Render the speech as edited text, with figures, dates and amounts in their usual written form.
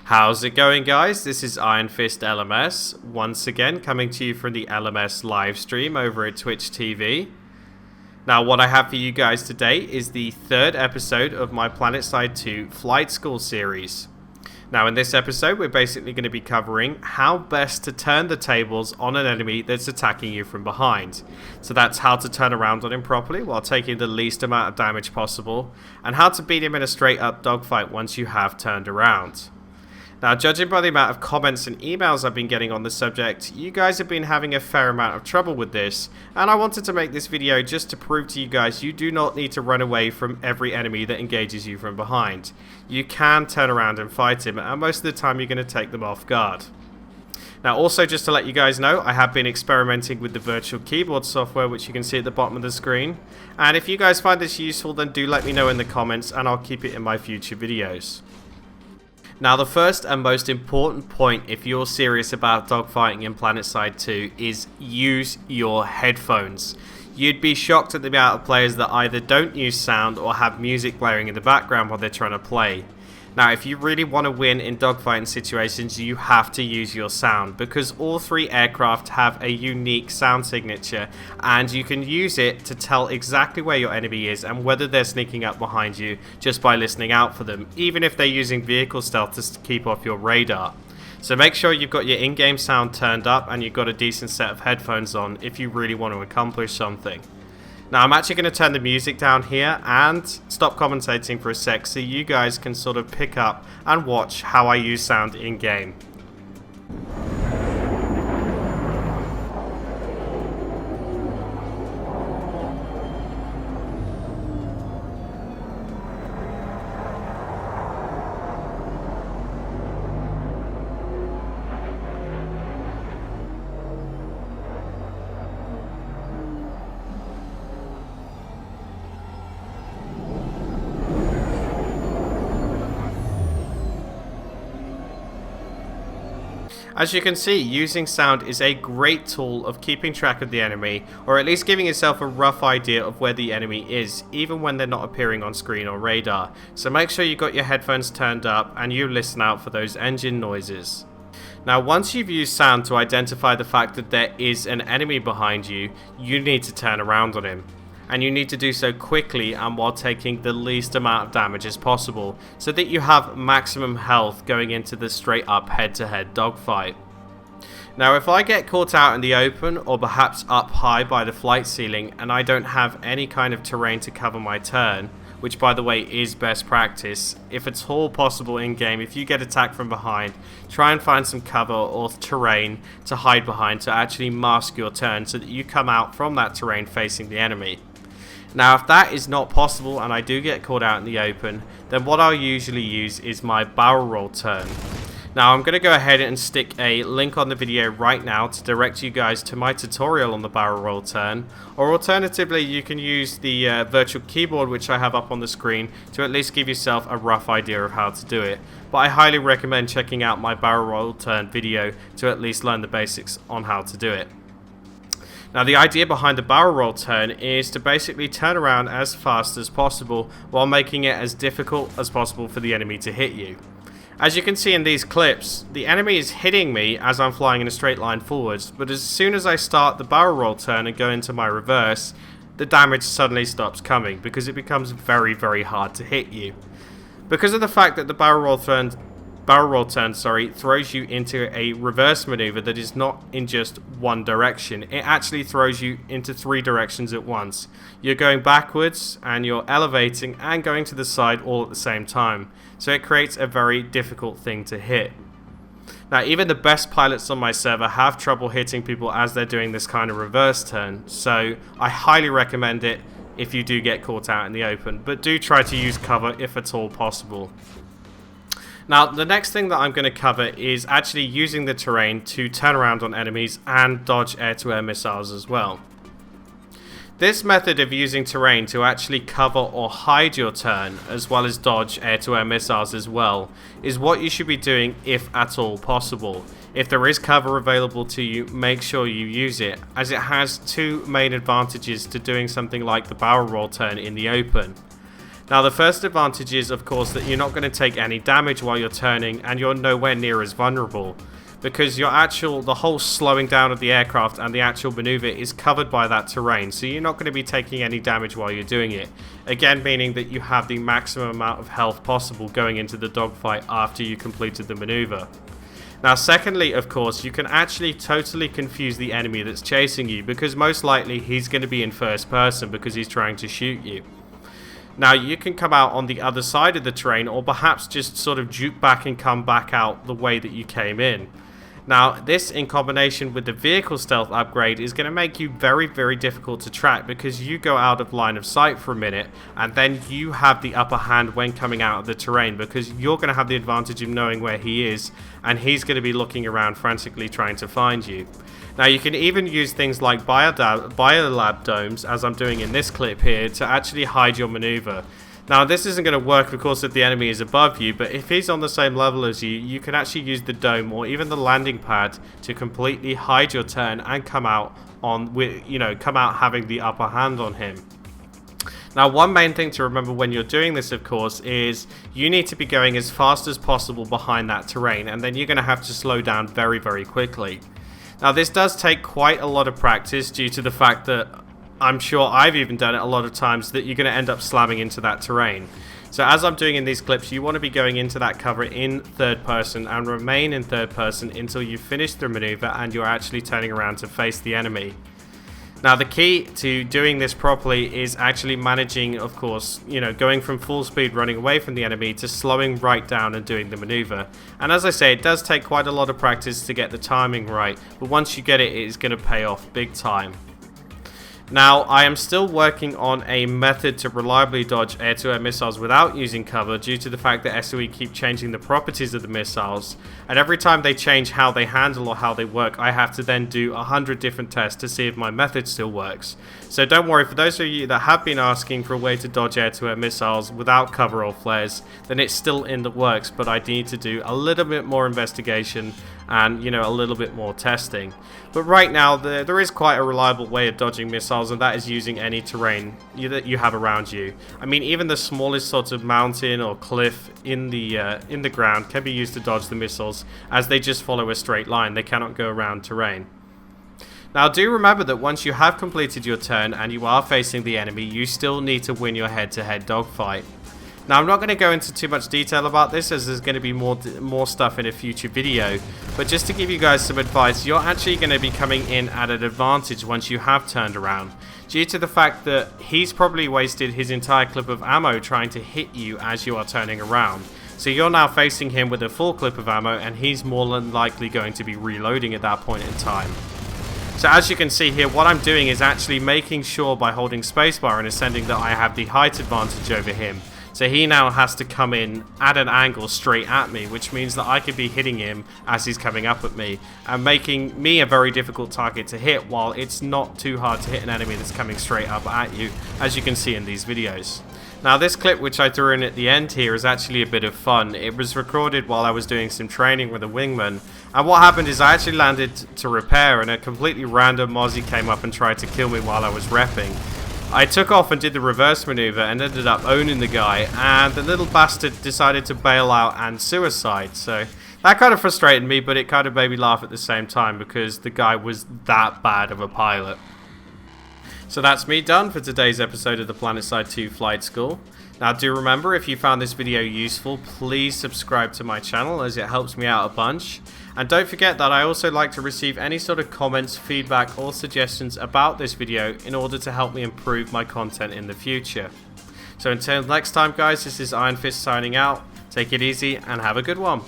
How's it going, guys? This is Iron Fist LMS, once again coming to you from the LMS live stream over at Twitch TV. Now, what I have for you guys today is the third episode of my Planetside 2 Flight School series. Now, in this episode, we're basically going to be covering how best to turn the tables on an enemy that's attacking you from behind. So that's how to turn around on him properly while taking the least amount of damage possible, and how to beat him in a straight up dogfight once you have turned around. Now, judging by the amount of comments and emails I've been getting on the subject, you guys have been having a fair amount of trouble with this, and I wanted to make this video just to prove to you guys you do not need to run away from every enemy that engages you from behind. You can turn around and fight him, and most of the time you're going to take them off guard. Now, also just to let you guys know, I have been experimenting with the virtual keyboard software, which you can see at the bottom of the screen, and if you guys find this useful, then do let me know in the comments and I'll keep it in my future videos. Now, the first and most important point if you're serious about dogfighting in Planetside 2 is use your headphones. You'd be shocked at the amount of players that either don't use sound or have music blaring in the background while they're trying to play. Now, if you really want to win in dogfighting situations, you have to use your sound, because all three aircraft have a unique sound signature, and you can use it to tell exactly where your enemy is and whether they're sneaking up behind you just by listening out for them, even if they're using vehicle stealth to keep off your radar. So make sure you've got your in-game sound turned up and you've got a decent set of headphones on if you really want to accomplish something. Now, I'm actually going to turn the music down here and stop commentating for a sec so you guys can sort of pick up and watch how I use sound in-game. As you can see, using sound is a great tool of keeping track of the enemy, or at least giving yourself a rough idea of where the enemy is, even when they're not appearing on screen or radar. So make sure you've got your headphones turned up and you listen out for those engine noises. Now, once you've used sound to identify the fact that there is an enemy behind you, you need to turn around on him. And you need to do so quickly and while taking the least amount of damage as possible, so that you have maximum health going into the straight up head-to-head dogfight. Now, if I get caught out in the open or perhaps up high by the flight ceiling and I don't have any kind of terrain to cover my turn, which by the way is best practice, if at all possible in game, if you get attacked from behind, try and find some cover or terrain to hide behind to actually mask your turn so that you come out from that terrain facing the enemy. Now, if that is not possible and I do get caught out in the open, then what I'll usually use is my barrel roll turn. Now, I'm going to go ahead and stick a link on the video right now to direct you guys to my tutorial on the barrel roll turn, or alternatively you can use the virtual keyboard which I have up on the screen to at least give yourself a rough idea of how to do it. But I highly recommend checking out my barrel roll turn video to at least learn the basics on how to do it. Now, the idea behind the barrel roll turn is to basically turn around as fast as possible while making it as difficult as possible for the enemy to hit you. As you can see in these clips, the enemy is hitting me as I'm flying in a straight line forwards, but as soon as I start the barrel roll turn and go into my reverse, the damage suddenly stops coming because it becomes very, very hard to hit you. Because of the fact that the barrel roll turn throws you into a reverse maneuver that is not in just one direction. It actually throws you into three directions at once. You're going backwards and you're elevating and going to the side all at the same time. So it creates a very difficult thing to hit. Now, even the best pilots on my server have trouble hitting people as they're doing this kind of reverse turn. So I highly recommend it if you do get caught out in the open, but do try to use cover if at all possible. Now, the next thing that I'm going to cover is actually using the terrain to turn around on enemies and dodge air-to-air missiles as well. This method of using terrain to actually cover or hide your turn, as well as dodge air-to-air missiles as well, is what you should be doing if at all possible. If there is cover available to you, make sure you use it, as it has two main advantages to doing something like the barrel roll turn in the open. Now the first advantage is of course that you're not going to take any damage while you're turning, and you're nowhere near as vulnerable, because the whole slowing down of the aircraft and the actual maneuver is covered by that terrain, so you're not going to be taking any damage while you're doing it. Again, meaning that you have the maximum amount of health possible going into the dogfight after you completed the maneuver. Now secondly, of course, you can actually totally confuse the enemy that's chasing you, because most likely he's going to be in first person because he's trying to shoot you. Now you can come out on the other side of the terrain, or perhaps just sort of juke back and come back out the way that you came in. Now this, in combination with the vehicle stealth upgrade, is going to make you very, very difficult to track, because you go out of line of sight for a minute and then you have the upper hand when coming out of the terrain, because you're going to have the advantage of knowing where he is, and he's going to be looking around frantically trying to find you. Now you can even use things like biolab domes, as I'm doing in this clip here, to actually hide your maneuver. Now this isn't going to work of course if the enemy is above you, but if he's on the same level as you, you can actually use the dome or even the landing pad to completely hide your turn and come out having the upper hand on him. Now one main thing to remember when you're doing this of course is you need to be going as fast as possible behind that terrain, and then you're going to have to slow down very, very quickly. Now this does take quite a lot of practice, due to the fact that I'm sure I've even done it a lot of times, that you're going to end up slamming into that terrain. So as I'm doing in these clips, you want to be going into that cover in third person and remain in third person until you finish the maneuver and you're actually turning around to face the enemy. Now the key to doing this properly is actually managing, of course, going from full speed running away from the enemy to slowing right down and doing the maneuver. And as I say, it does take quite a lot of practice to get the timing right, but once you get it, it is going to pay off big time. Now, I am still working on a method to reliably dodge air-to-air missiles without using cover, due to the fact that SOE keep changing the properties of the missiles, and every time they change how they handle or how they work, I have to then do 100 different tests to see if my method still works. So don't worry, for those of you that have been asking for a way to dodge air-to-air missiles without cover or flares, then it's still in the works, but I need to do a little bit more investigation and a little bit more testing. But right now there is quite a reliable way of dodging missiles, and that is using any terrain that you have around you. I mean, even the smallest sort of mountain or cliff in the ground can be used to dodge the missiles, as they just follow a straight line. They cannot go around terrain. Now do remember that once you have completed your turn and you are facing the enemy, you still need to win your head-to-head dogfight. Now I'm not going to go into too much detail about this, as there's going to be more stuff in a future video, but just to give you guys some advice, you're actually going to be coming in at an advantage once you have turned around, due to the fact that he's probably wasted his entire clip of ammo trying to hit you as you are turning around. So you're now facing him with a full clip of ammo, and he's more than likely going to be reloading at that point in time. So as you can see here, what I'm doing is actually making sure by holding spacebar and ascending that I have the height advantage over him. So he now has to come in at an angle straight at me, which means that I could be hitting him as he's coming up at me, and making me a very difficult target to hit, while it's not too hard to hit an enemy that's coming straight up at you, as you can see in these videos. Now this clip which I threw in at the end here is actually a bit of fun. It was recorded while I was doing some training with a wingman, and what happened is I actually landed to repair, and a completely random Mozzie came up and tried to kill me while I was repping. I took off and did the reverse maneuver and ended up owning the guy, and the little bastard decided to bail out and suicide. So that kind of frustrated me, but it kind of made me laugh at the same time, because the guy was that bad of a pilot. So that's me done for today's episode of the Planetside 2 Flight School. Now do remember, if you found this video useful, please subscribe to my channel, as it helps me out a bunch. And don't forget that I also like to receive any sort of comments, feedback or suggestions about this video in order to help me improve my content in the future. So until next time guys, this is Iron Fist signing out. Take it easy and have a good one.